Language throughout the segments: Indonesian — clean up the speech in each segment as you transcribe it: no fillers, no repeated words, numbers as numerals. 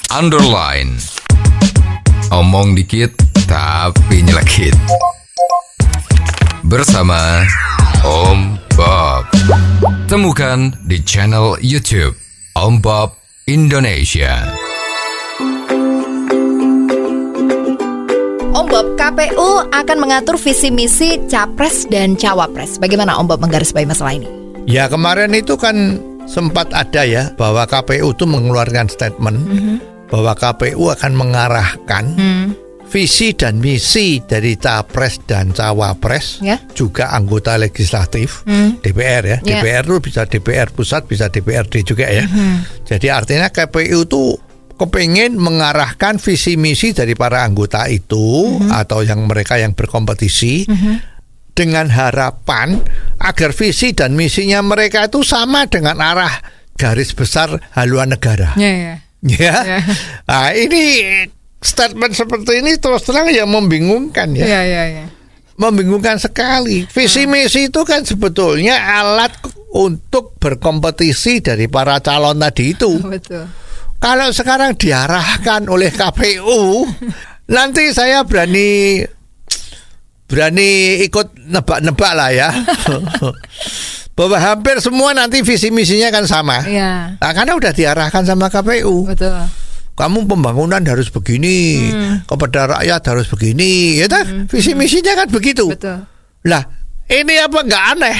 underline. Omong dikit tapi nyelekit. Bersama Om Bob. Temukan di channel YouTube Om Bob Indonesia. Om Bob, KPU akan mengatur visi misi Capres dan Cawapres. Bagaimana Om Bob menggarisbawahi masalah ini? Ya, kemarin itu kan sempat ada ya bahwa KPU itu mengeluarkan statement bahwa KPU akan mengarahkan visi dan misi dari Capres dan Cawapres, juga anggota legislatif DPR ya. DPR itu bisa DPR pusat, bisa DPRD juga ya. Jadi artinya KPU itu kepingin mengarahkan visi misi dari para anggota itu atau yang mereka yang berkompetisi dengan harapan agar visi dan misinya mereka itu sama dengan arah garis besar haluan negara. Nah, ini statement seperti ini terus terang yang membingungkan ya. Membingungkan sekali. Visi misi itu kan sebetulnya alat untuk berkompetisi dari para calon tadi itu. Betul. Kalau sekarang diarahkan oleh KPU, nanti saya berani ikut nebak-nebak lah ya. Bahwa hampir semua nanti visi misinya kan sama. Nah, karena udah diarahkan sama KPU. Betul. Kamu pembangunan harus begini, kepada rakyat harus begini, ya kan? Visi misinya kan begitu. Betul. Lah, ini apa nggak aneh?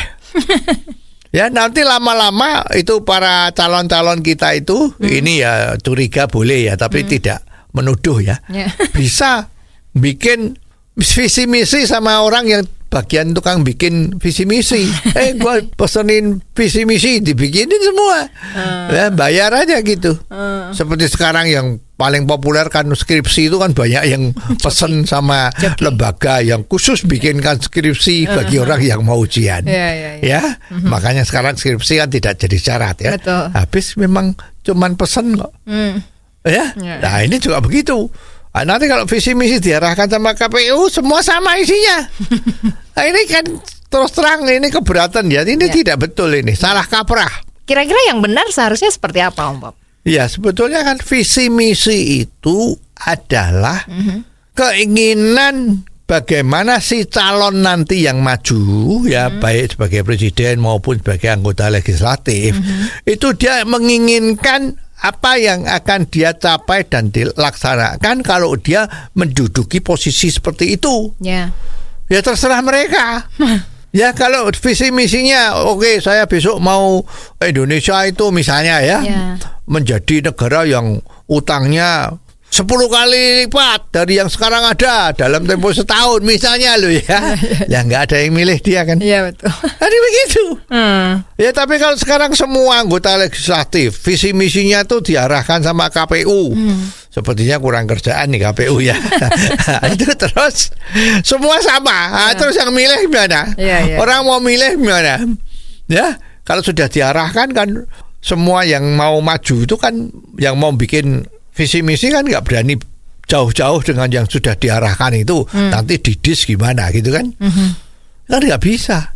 Ya, nanti lama-lama itu para calon-calon kita itu, ini ya curiga boleh ya, tapi tidak menuduh ya. Bisa bikin visi misi sama orang yang bagian tukang bikin visi misi. Gua pesenin visi misi dibikinin semua. Ya, bayar aja gitu. Seperti sekarang yang paling populer kan skripsi itu kan banyak yang pesen sama lembaga yang khusus bikinkan skripsi bagi orang yang mau ujian. Ya, makanya sekarang skripsi kan tidak jadi syarat ya. Betul. Habis memang cuman pesen kok. Ya. Nah, ini juga begitu. Nah, nanti kalau visi misi diarahkan sama KPU semua sama isinya. Nah, ini kan terus terang ini keberatan ya. Ini tidak betul, ini salah kaprah. Kira-kira yang benar seharusnya seperti apa Om Bob? Ya, sebetulnya kan visi misi itu adalah keinginan bagaimana si calon nanti yang maju ya, baik sebagai presiden maupun sebagai anggota legislatif, itu dia menginginkan apa yang akan dia capai dan dilaksanakan kalau dia menduduki posisi seperti itu. Ya terserah mereka. Ya, kalau visi misinya oke, saya besok mau Indonesia itu misalnya ya menjadi negara yang utangnya 10 kali lipat dari yang sekarang ada dalam tempo setahun misalnya loh ya. Ya nggak ada yang milih dia kan. Iya, betul. Jadi begitu. Ya, tapi kalau sekarang semua anggota legislatif visi misinya tuh diarahkan sama KPU. Sepertinya kurang kerjaan nih KPU ya. Itu terus semua sama. Terus yang milih gimana? Orang mau milih gimana? Ya, kalau sudah diarahkan kan semua yang mau maju itu kan yang mau bikin visi misi kan nggak berani jauh-jauh dengan yang sudah diarahkan itu. Nanti didis gimana gitu kan? Kan nggak bisa.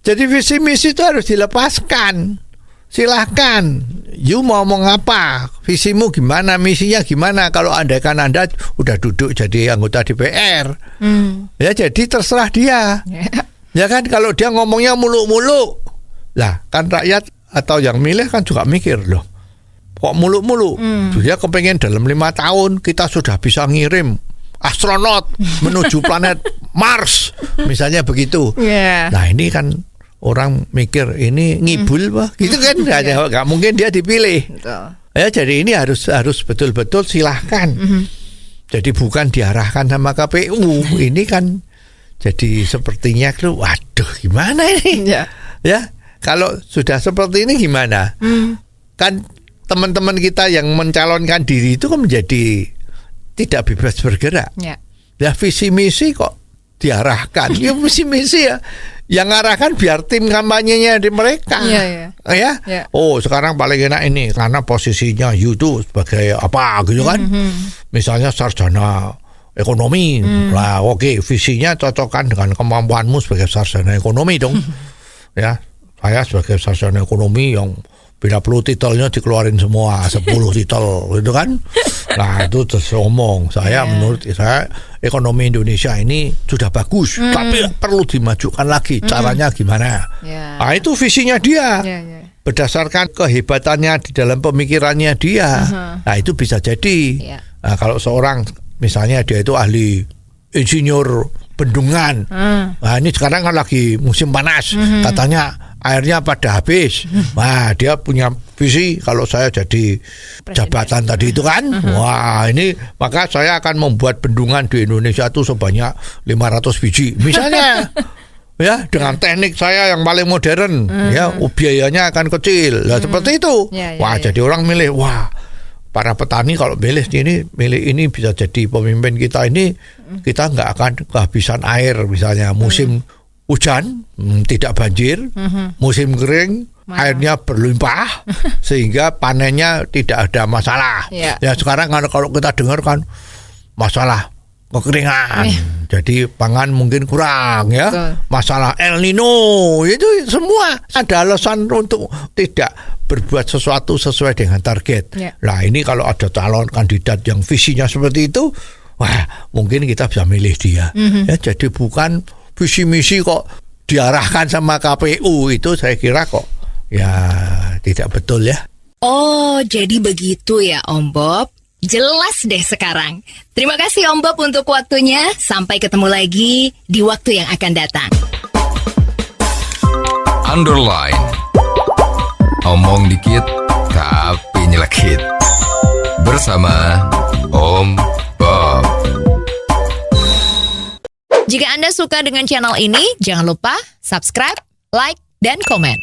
Jadi visi misi itu harus dilepaskan. Silahkan, you mau apa? Visimu gimana? Misinya gimana? Kalau andaikan Anda udah duduk jadi anggota DPR, ya jadi terserah dia. Ya kan, kalau dia ngomongnya muluk-muluk, lah kan rakyat atau yang milih kan juga mikir loh. Kok muluk-muluk? Dia kepengen dalam 5 tahun kita sudah bisa ngirim astronot menuju planet Mars, misalnya begitu. Nah, ini kan orang mikir ini ngibul bah, gitu kan? Nggak mungkin dia dipilih. Ya, jadi ini harus betul-betul silahkan. Jadi bukan diarahkan sama KPU. Ini kan jadi sepertinya tuh, waduh gimana ini? Ya, kalau sudah seperti ini gimana? Kan teman-teman kita yang mencalonkan diri itu kan menjadi tidak bebas bergerak. Ya, visi misi kok diarahkan. Ya, visi misi ya yang ngarahkan biar tim kampanyenya di mereka. Oh, sekarang paling enak ini karena posisinya you tuh sebagai apa gitu kan. Misalnya sarjana ekonomi. Lah oke, visinya cocokkan dengan kemampuanmu sebagai sarjana ekonomi dong. Ya, saya sebagai sarjana ekonomi yang bila perlu titelnya dikeluarin semua 10 titel gitu kan. Nah itu terus ngomong, saya menurut saya ekonomi Indonesia ini sudah bagus, tapi perlu dimajukan lagi. Caranya gimana? Nah itu visinya dia. Berdasarkan kehebatannya di dalam pemikirannya dia. Nah itu bisa jadi. Nah, kalau seorang misalnya dia itu ahli insinyur bendungan. Nah ini sekarang kan lagi musim panas, katanya airnya pada habis. Nah dia punya visi, kalau saya jadi jabatan tadi itu kan, wah ini maka saya akan membuat bendungan di Indonesia itu sebanyak 500 biji misalnya. Ya, dengan teknik saya yang paling modern, ya biayanya akan kecil. Nah, seperti itu. Wah, jadi orang milih, wah, para petani kalau milih ini bisa jadi pemimpin kita ini, kita nggak akan kehabisan air misalnya. Musim hujan tidak banjir, musim kering airnya berlimpah sehingga panennya tidak ada masalah. Ya sekarang kalau kita dengar kan masalah kekeringan, jadi pangan mungkin kurang ya. Masalah El Nino itu semua ada alasan untuk tidak berbuat sesuatu sesuai dengan target. Nah ini kalau ada calon kandidat yang visinya seperti itu, wah mungkin kita bisa milih dia. Ya jadi bukan visi misi kok diarahkan sama KPU, itu saya kira kok ya tidak betul ya. Oh jadi begitu ya Om Bob. Jelas deh sekarang. Terima kasih Om Bob untuk waktunya. Sampai ketemu lagi di waktu yang akan datang. Underline. Omong dikit tapi nyelekit. Bersama Om Bob. Jika Anda suka dengan channel ini, jangan lupa subscribe, like, dan komen.